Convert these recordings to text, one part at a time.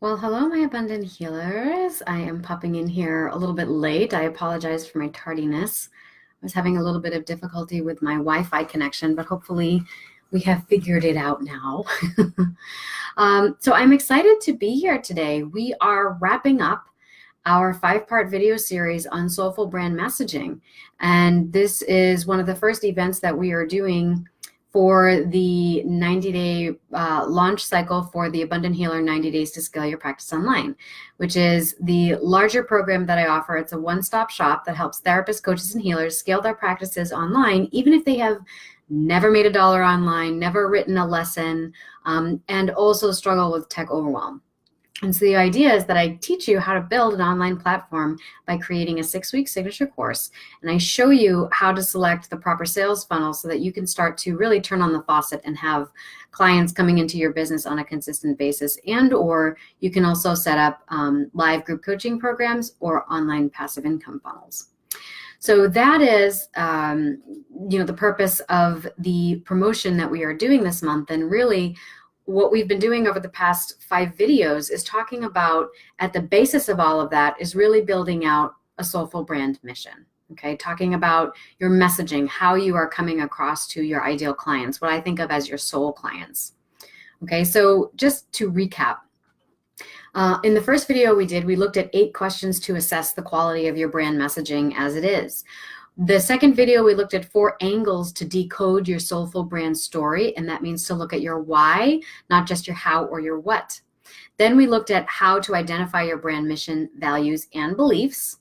Well, hello, my abundant healers. I am popping in here a little bit late. I apologize for my tardiness. I was having a little bit of difficulty with my Wi-Fi connection, but hopefully we have figured it out now. So I'm excited to be here today. We are wrapping up our 5-part video series on soulful brand messaging. And this is one of the first events that we are doing for the 90-day launch cycle for the Abundant Healer 90 Days to Scale Your Practice Online, which is the larger program that I offer. It's a one-stop shop that helps therapists, coaches, and healers scale their practices online, even if they have never made a dollar online, never written a lesson, and also struggle with tech overwhelm. And so the idea is that I teach you how to build an online platform by creating a 6-week signature course. And I show you how to select the proper sales funnel so that you can start to really turn on the faucet and have clients coming into your business on a consistent basis. And or you can also set up live group coaching programs or online passive income funnels. So that is, the purpose of the promotion that we are doing this month. And really, what we've been doing over the past 5 videos is talking about, at the basis of all of that, is really building out a soulful brand mission. Okay, talking about your messaging, how you are coming across to your ideal clients, what I think of as your soul clients. Okay, so just to recap, in the first video we looked at 8 questions to assess the quality of your brand messaging as it is. The second video, we looked at 4 angles to decode your soulful brand story, and that means to look at your why, not just your how or your what. Then we looked at how to identify your brand mission, values, and beliefs.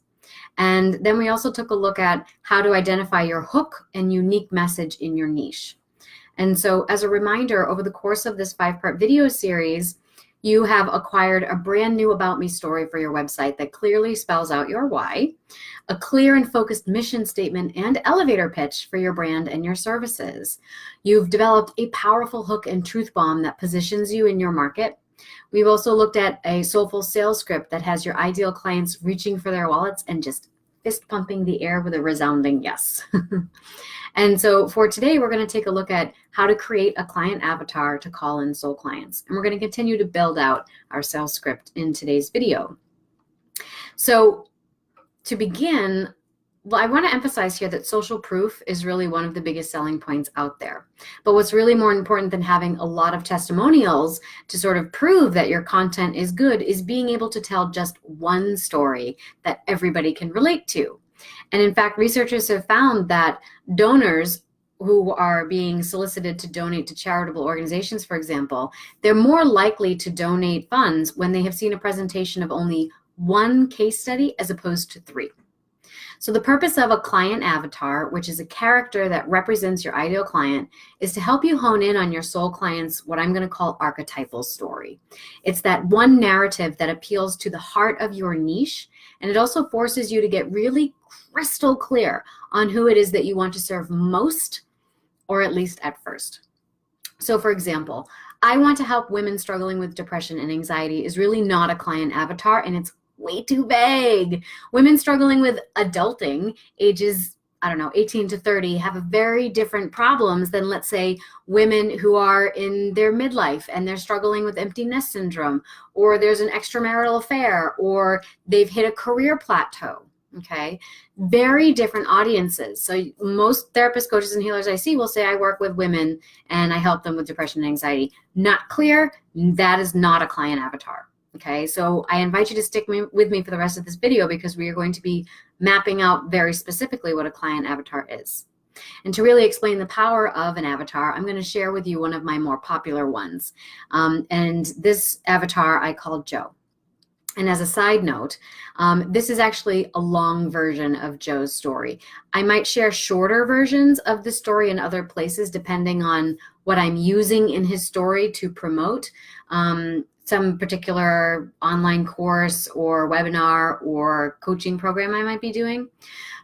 And then we also took a look at how to identify your hook and unique message in your niche. And so as a reminder, over the course of this 5-part video series, you have acquired a brand new About Me story for your website that clearly spells out your why, a clear and focused mission statement and elevator pitch for your brand and your services. You've developed a powerful hook and truth bomb that positions you in your market. We've also looked at a soulful sales script that has your ideal clients reaching for their wallets and just fist pumping the air with a resounding yes. And so for today, we're going to take a look at how to create a client avatar to call in soul clients. And we're going to continue to build out our sales script in today's video. So to begin, I want to emphasize here that social proof is really one of the biggest selling points out there. But what's really more important than having a lot of testimonials to sort of prove that your content is good is being able to tell just one story that everybody can relate to. And in fact, researchers have found that donors who are being solicited to donate to charitable organizations, for example, they're more likely to donate funds when they have seen a presentation of only 1 case study as opposed to 3. So the purpose of a client avatar, which is a character that represents your ideal client, is to help you hone in on your soul client's, what I'm going to call, archetypal story. It's that one narrative that appeals to the heart of your niche, and it also forces you to get really crystal clear on who it is that you want to serve most, or at least at first. So for example, I want to help women struggling with depression and anxiety is really not a client avatar, and it's way too vague. Women struggling with adulting, ages, 18 to 30, have very different problems than, let's say, women who are in their midlife and they're struggling with empty nest syndrome, or there's an extramarital affair, or they've hit a career plateau. Okay, very different audiences. So most therapists, coaches, and healers I see will say, I work with women and I help them with depression and anxiety. Not clear, that is not a client avatar. Okay, so I invite you to stick with me for the rest of this video, because we are going to be mapping out very specifically what a client avatar is. And to really explain the power of an avatar, I'm going to share with you one of my more popular ones. And this avatar I call Joe. And as a side note, this is actually a long version of Joe's story. I might share shorter versions of the story in other places, depending on what I'm using in his story to promote some particular online course or webinar or coaching program I might be doing.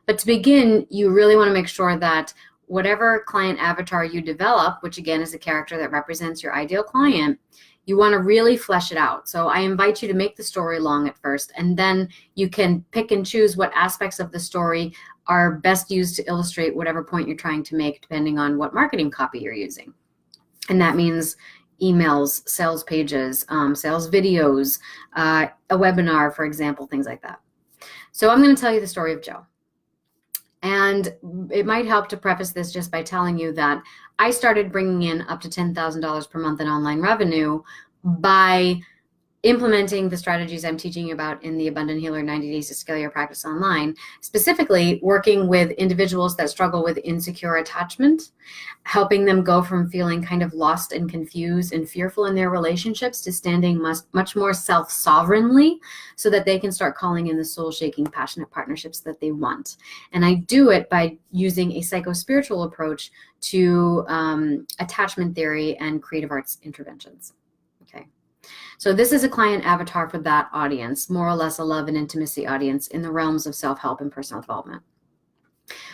But to begin, you really want to make sure that whatever client avatar you develop, which again is a character that represents your ideal client, you want to really flesh it out. So I invite you to make the story long at first, and then you can pick and choose what aspects of the story are best used to illustrate whatever point you're trying to make, depending on what marketing copy you're using. And that means emails, sales pages, sales videos, a webinar, for example, things like that. So I'm going to tell you the story of Joe. And it might help to preface this just by telling you that I started bringing in up to $10,000 per month in online revenue by implementing the strategies I'm teaching you about in the Abundant Healer 90 Days to Scale Your Practice Online, specifically working with individuals that struggle with insecure attachment, helping them go from feeling kind of lost and confused and fearful in their relationships to standing much more self-sovereignly so that they can start calling in the soul-shaking, passionate partnerships that they want. And I do it by using a psycho-spiritual approach to attachment theory and creative arts interventions. Okay. So this is a client avatar for that audience, more or less a love and intimacy audience in the realms of self-help and personal development.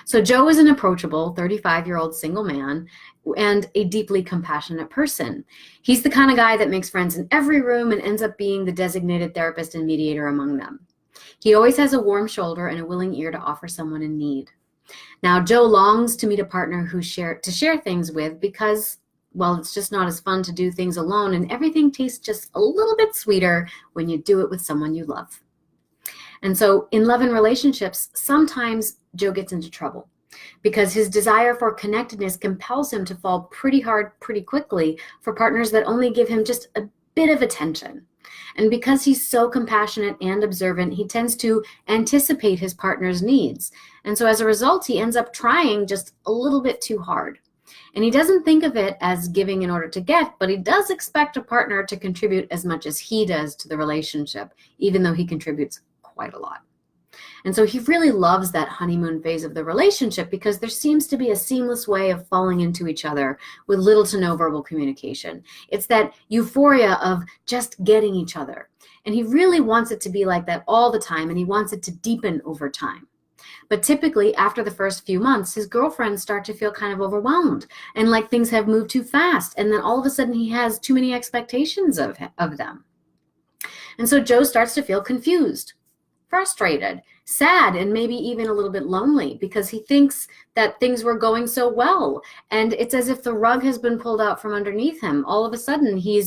So Joe is an approachable 35-year-old single man and a deeply compassionate person. He's the kind of guy that makes friends in every room and ends up being the designated therapist and mediator among them. He always has a warm shoulder and a willing ear to offer someone in need. Now, Joe longs to meet a partner to share things with because, well, it's just not as fun to do things alone, and everything tastes just a little bit sweeter when you do it with someone you love. And so in love and relationships, sometimes Joe gets into trouble because his desire for connectedness compels him to fall pretty hard pretty quickly for partners that only give him just a bit of attention. And because he's so compassionate and observant, he tends to anticipate his partner's needs. And so as a result, he ends up trying just a little bit too hard. And he doesn't think of it as giving in order to get, but he does expect a partner to contribute as much as he does to the relationship, even though he contributes quite a lot. And so he really loves that honeymoon phase of the relationship because there seems to be a seamless way of falling into each other with little to no verbal communication. It's that euphoria of just getting each other. And he really wants it to be like that all the time, and he wants it to deepen over time. But typically, after the first few months, his girlfriends start to feel kind of overwhelmed and like things have moved too fast. And then all of a sudden, he has too many expectations of them. And so Joe starts to feel confused, frustrated, sad, and maybe even a little bit lonely because he thinks that things were going so well. And it's as if the rug has been pulled out from underneath him. All of a sudden, he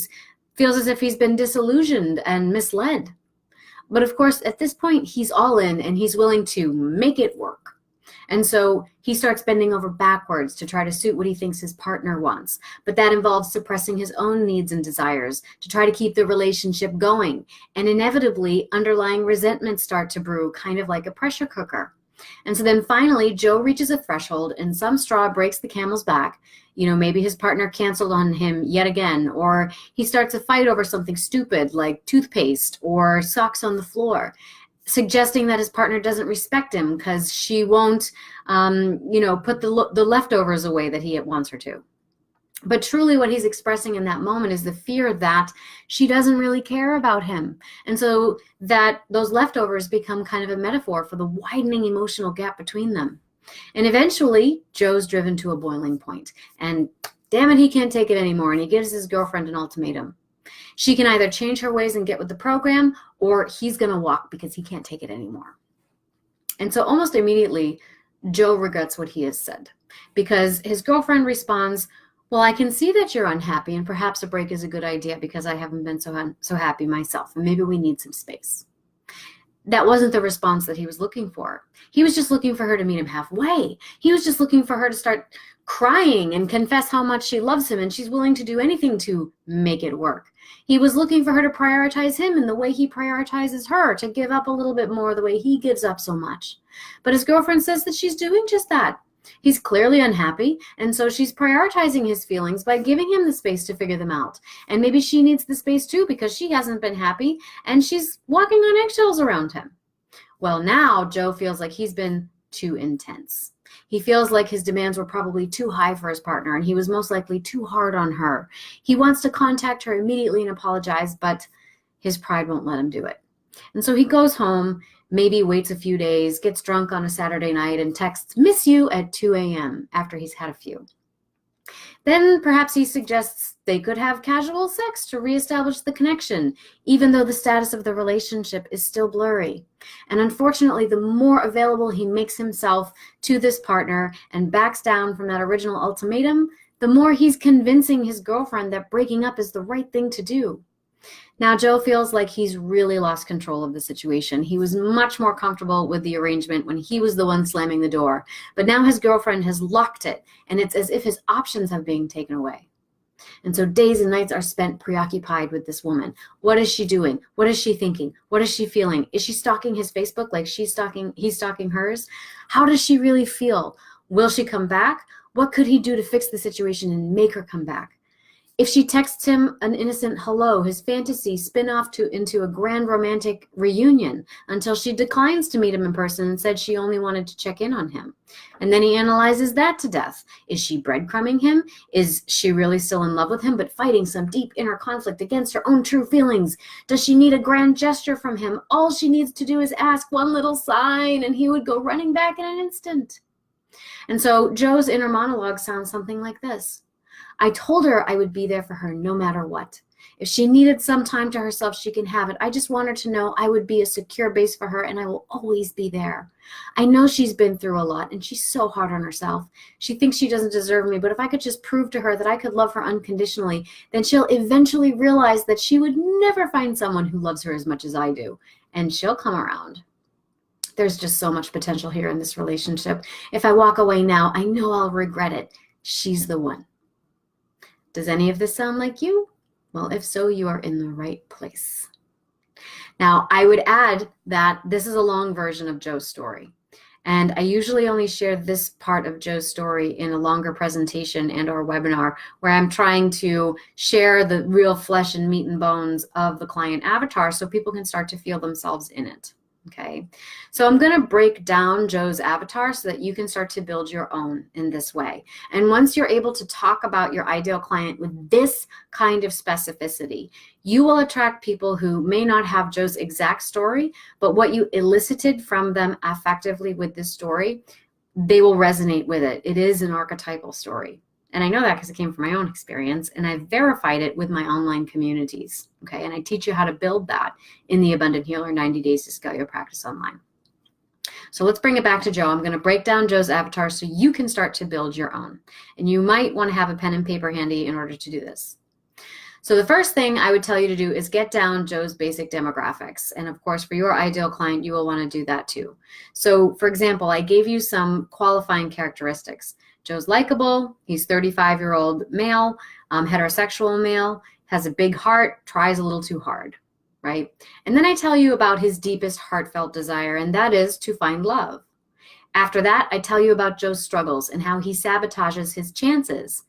feels as if he's been disillusioned and misled. But of course, at this point, he's all in and he's willing to make it work. And so he starts bending over backwards to try to suit what he thinks his partner wants. But that involves suppressing his own needs and desires to try to keep the relationship going. And inevitably, underlying resentments start to brew, kind of like a pressure cooker. And so then finally, Joe reaches a threshold and some straw breaks the camel's back. You know, maybe his partner canceled on him yet again, or he starts a fight over something stupid like toothpaste or socks on the floor, suggesting that his partner doesn't respect him because she won't, put the leftovers away that he wants her to. But truly what he's expressing in that moment is the fear that she doesn't really care about him. And so that those leftovers become kind of a metaphor for the widening emotional gap between them. And eventually, Joe's driven to a boiling point. And damn it, he can't take it anymore. And he gives his girlfriend an ultimatum. She can either change her ways and get with the program, or he's going to walk because he can't take it anymore. And so almost immediately, Joe regrets what he has said because his girlfriend responds, well, I can see that you're unhappy and perhaps a break is a good idea because I haven't been so happy myself and maybe we need some space. That wasn't the response that he was looking for. He was just looking for her to meet him halfway. He was just looking for her to start crying and confess how much she loves him and she's willing to do anything to make it work. He was looking for her to prioritize him in the way he prioritizes her, to give up a little bit more the way he gives up so much. But his girlfriend says that she's doing just that. He's clearly unhappy, and so she's prioritizing his feelings by giving him the space to figure them out. And maybe she needs the space too because she hasn't been happy and she's walking on eggshells around him. Well, now Joe feels like he's been too intense. He feels like his demands were probably too high for his partner and he was most likely too hard on her. He wants to contact her immediately and apologize, but his pride won't let him do it. And so he goes home, maybe waits a few days, gets drunk on a Saturday night, and texts, "Miss you" at 2 a.m. after he's had a few. Then perhaps he suggests they could have casual sex to reestablish the connection, even though the status of the relationship is still blurry. And unfortunately, the more available he makes himself to this partner and backs down from that original ultimatum, the more he's convincing his girlfriend that breaking up is the right thing to do. Now, Joe feels like he's really lost control of the situation. He was much more comfortable with the arrangement when he was the one slamming the door, but now his girlfriend has locked it, and it's as if his options have been taken away. And so days and nights are spent preoccupied with this woman. What is she doing? What is she thinking? What is she feeling? Is she stalking his Facebook like he's stalking hers? How does she really feel? Will she come back? What could he do to fix the situation and make her come back? If she texts him an innocent hello, his fantasies spin off into a grand romantic reunion until she declines to meet him in person and said she only wanted to check in on him. And then he analyzes that to death. Is she breadcrumbing him? Is she really still in love with him but fighting some deep inner conflict against her own true feelings? Does she need a grand gesture from him? All she needs to do is ask one little sign and he would go running back in an instant. And so Joe's inner monologue sounds something like this. I told her I would be there for her no matter what. If she needed some time to herself, she can have it. I just want her to know I would be a secure base for her and I will always be there. I know she's been through a lot and she's so hard on herself. She thinks she doesn't deserve me, but if I could just prove to her that I could love her unconditionally, then she'll eventually realize that she would never find someone who loves her as much as I do, and she'll come around. There's just so much potential here in this relationship. If I walk away now, I know I'll regret it. She's the one. Does any of this sound like you? Well, if so, you are in the right place. Now, I would add that this is a long version of Joe's story. And I usually only share this part of Joe's story in a longer presentation and or webinar where I'm trying to share the real flesh and meat and bones of the client avatar so people can start to feel themselves in it. Okay, so I'm going to break down Joe's avatar so that you can start to build your own in this way. And once you're able to talk about your ideal client with this kind of specificity, you will attract people who may not have Joe's exact story, but what you elicited from them affectively with this story, they will resonate with it. It is an archetypal story. And I know that because it came from my own experience, and I've verified it with my online communities. Okay, and I teach you how to build that in the Abundant Healer 90 Days to Scale Your Practice Online. So let's bring it back to Joe. I'm going to break down Joe's avatar so you can start to build your own. And you might want to have a pen and paper handy in order to do this. So the first thing I would tell you to do is get down Joe's basic demographics. And of course, for your ideal client, you will want to do that too. So for example, I gave you some qualifying characteristics. Joe's likable, he's 35-year-old male, heterosexual male, has a big heart, tries a little too hard, right? And then I tell you about his deepest heartfelt desire, and that is to find love. After that, I tell you about Joe's struggles and how he sabotages his chances.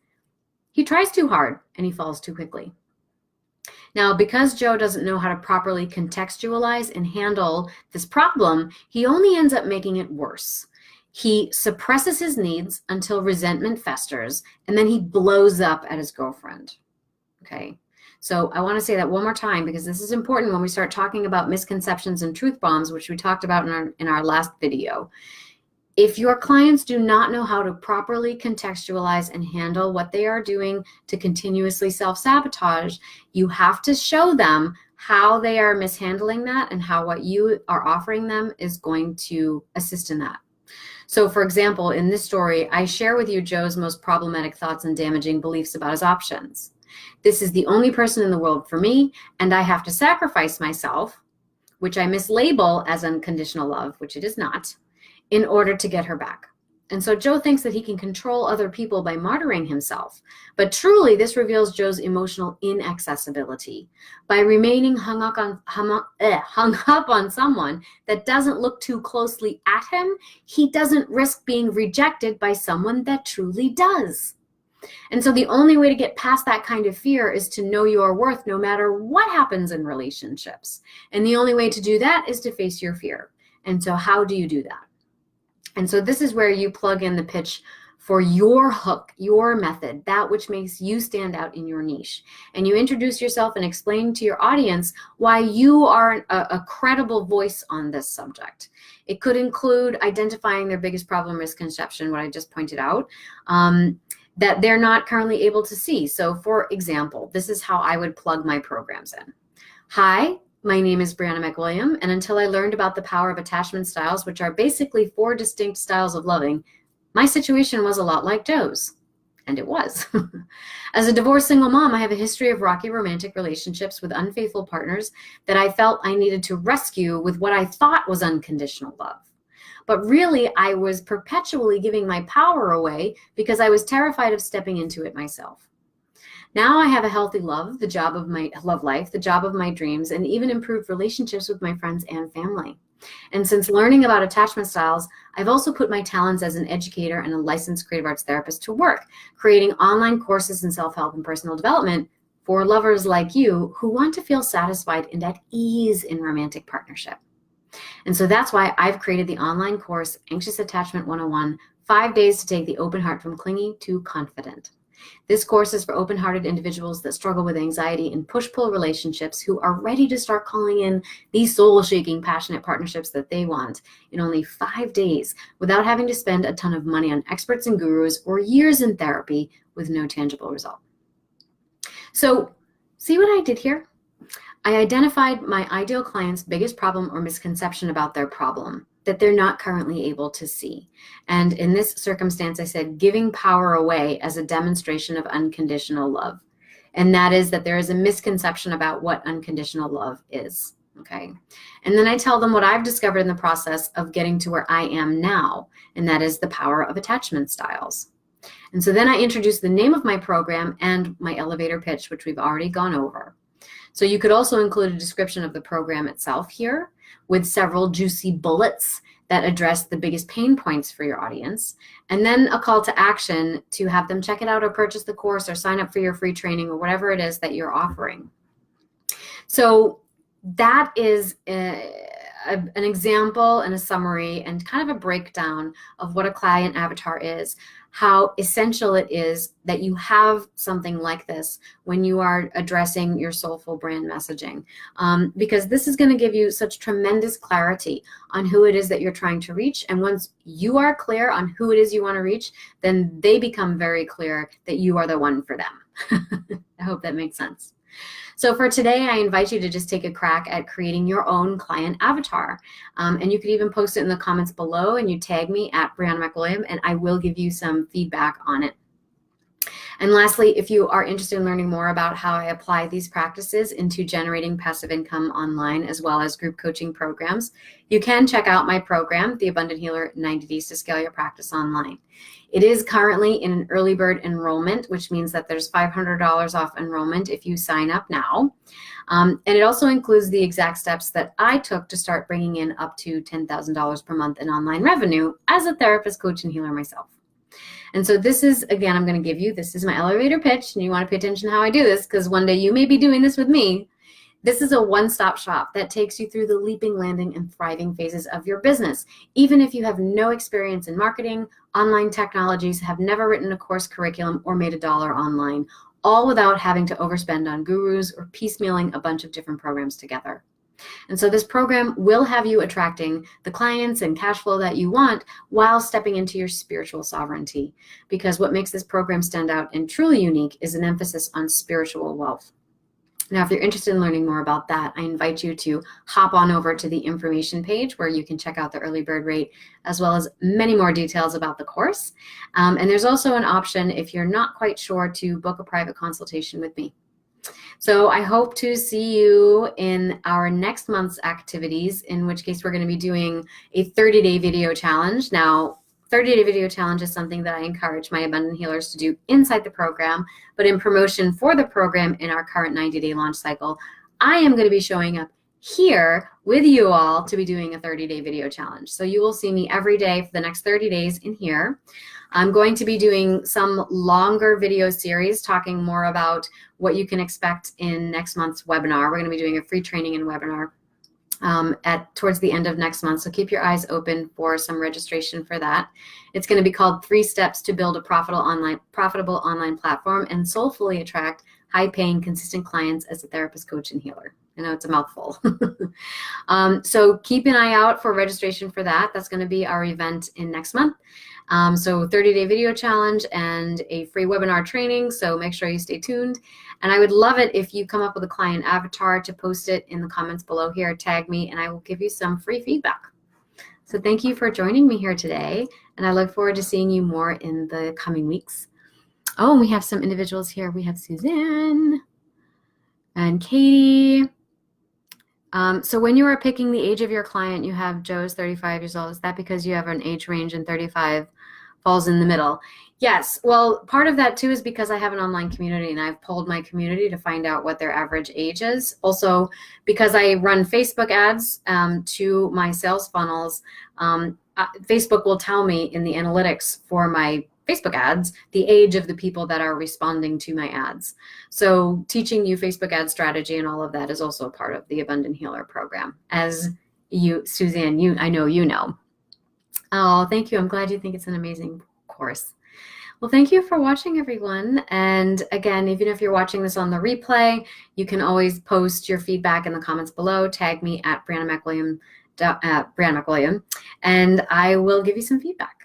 He tries too hard and he falls too quickly. Now, because Joe doesn't know how to properly contextualize and handle this problem, he only ends up making it worse. He suppresses his needs until resentment festers, and then he blows up at his girlfriend. Okay, so I want to say that one more time because this is important when we start talking about misconceptions and truth bombs, which we talked about in our last video. If your clients do not know how to properly contextualize and handle what they are doing to continuously self-sabotage, you have to show them how they are mishandling that and how what you are offering them is going to assist in that. So for example, in this story, I share with you Joe's most problematic thoughts and damaging beliefs about his options. This is the only person in the world for me, and I have to sacrifice myself, which I mislabel as unconditional love, which it is not, in order to get her back. And so Joe thinks that he can control other people by martyring himself. But truly, this reveals Joe's emotional inaccessibility. By remaining hung up on someone that doesn't look too closely at him, he doesn't risk being rejected by someone that truly does. And so the only way to get past that kind of fear is to know your worth no matter what happens in relationships. And the only way to do that is to face your fear. And so how do you do that? And so this is where you plug in the pitch for your hook, your method, that which makes you stand out in your niche. And you introduce yourself and explain to your audience why you are a credible voice on this subject. It could include identifying their biggest problem, misconception, what I just pointed out, that they're not currently able to see. So for example, this is how I would plug my programs in. Hi. My name is Brianna McWilliam, and until I learned about the power of attachment styles, which are basically 4 distinct styles of loving, my situation was a lot like Joe's. And it was. As a divorced single mom, I have a history of rocky romantic relationships with unfaithful partners that I felt I needed to rescue with what I thought was unconditional love. But really, I was perpetually giving my power away because I was terrified of stepping into it myself. Now I have a healthy love, the job of my love life, the job of my dreams, and even improved relationships with my friends and family. And since learning about attachment styles, I've also put my talents as an educator and a licensed creative arts therapist to work, creating online courses in self-help and personal development for lovers like you who want to feel satisfied and at ease in romantic partnership. And so that's why I've created the online course, Anxious Attachment 101, 5 days to take the open heart from clingy to confident. This course is for open-hearted individuals that struggle with anxiety in push-pull relationships who are ready to start calling in these soul-shaking, passionate partnerships that they want in only 5 days without having to spend a ton of money on experts and gurus or years in therapy with no tangible result. So, see what I did here? I identified my ideal client's biggest problem or misconception about their problem that they're not currently able to see. And in this circumstance, I said giving power away as a demonstration of unconditional love. And that is that there is a misconception about what unconditional love is. Okay. And then I tell them what I've discovered in the process of getting to where I am now, and that is the power of attachment styles. And so then I introduce the name of my program and my elevator pitch, which we've already gone over. So you could also include a description of the program itself here with several juicy bullets that address the biggest pain points for your audience, and then a call to action to have them check it out or purchase the course or sign up for your free training or whatever it is that you're offering. So that is an example and a summary and kind of a breakdown of what a client avatar is, how essential it is that you have something like this when you are addressing your soulful brand messaging, because this is going to give you such tremendous clarity on who it is that you're trying to reach. And once you are clear on who it is you want to reach, then they become very clear that you are the one for them. I hope that makes sense. So for today, I invite you to just take a crack at creating your own client avatar. And you could even post it in the comments below and you tag me at Brianna McWilliam and I will give you some feedback on it. And lastly, if you are interested in learning more about how I apply these practices into generating passive income online as well as group coaching programs, you can check out my program, The Abundant Healer 90 Days to Scale Your Practice Online. It is currently in an early bird enrollment, which means that there's $500 off enrollment if you sign up now. And it also includes the exact steps that I took to start bringing in up to $10,000 per month in online revenue as a therapist, coach, and healer myself. And so this is, again, I'm going to give you, this is my elevator pitch, and you want to pay attention to how I do this because one day you may be doing this with me. This is a one-stop shop that takes you through the leaping, landing, and thriving phases of your business. Even if you have no experience in marketing, online technologies, have never written a course curriculum, or made $1 online, all without having to overspend on gurus or piecemealing a bunch of different programs together. And so this program will have you attracting the clients and cash flow that you want while stepping into your spiritual sovereignty. Because what makes this program stand out and truly unique is an emphasis on spiritual wealth. Now, if you're interested in learning more about that, I invite you to hop on over to the information page where you can check out the early bird rate as well as many more details about the course. And there's also an option if you're not quite sure to book a private consultation with me. So I hope to see you in our next month's activities, in which case we're going to be doing a 30-day video challenge. Now, 30-day video challenge is something that I encourage my abundant healers to do inside the program, but in promotion for the program in our current 90-day launch cycle, I am going to be showing up here with you all to be doing a 30-day video challenge. So you will see me every day for the next 30 days in here. I'm going to be doing some longer video series talking more about what you can expect in next month's webinar. We're going to be doing a free training and webinar towards the end of next month. So keep your eyes open for some registration for that. It's going to be called 3 Steps to Build a Profitable Online Platform and Soulfully Attract High-Paying, Consistent Clients as a Therapist, Coach, and Healer. I know it's a mouthful. So keep an eye out for registration for that. That's going to be our event in next month. So 30-day video challenge and a free webinar training. So make sure you stay tuned. And I would love it if you come up with a client avatar to post it in the comments below here, tag me, and I will give you some free feedback. So thank you for joining me here today. And I look forward to seeing you more in the coming weeks. Oh, and we have some individuals here. We have Suzanne and Katie. So when you are picking the age of your client, you have Joe's 35 years old. Is that because you have an age range and 35 falls in the middle? Yes. Well, part of that too is because I have an online community and I've polled my community to find out what their average age is. Also, because I run Facebook ads to my sales funnels, Facebook will tell me in the analytics for my Facebook ads the age of the people that are responding to my ads. So teaching you Facebook ad strategy and all of that is also part of the Abundant Healer program. As you, Suzanne, I know you know. Oh, thank you. I'm glad you think it's an amazing course. Well, thank you for watching, everyone. And again, even if you're watching this on the replay, you can always post your feedback in the comments below. Tag me at Brianna McWilliam, and I will give you some feedback.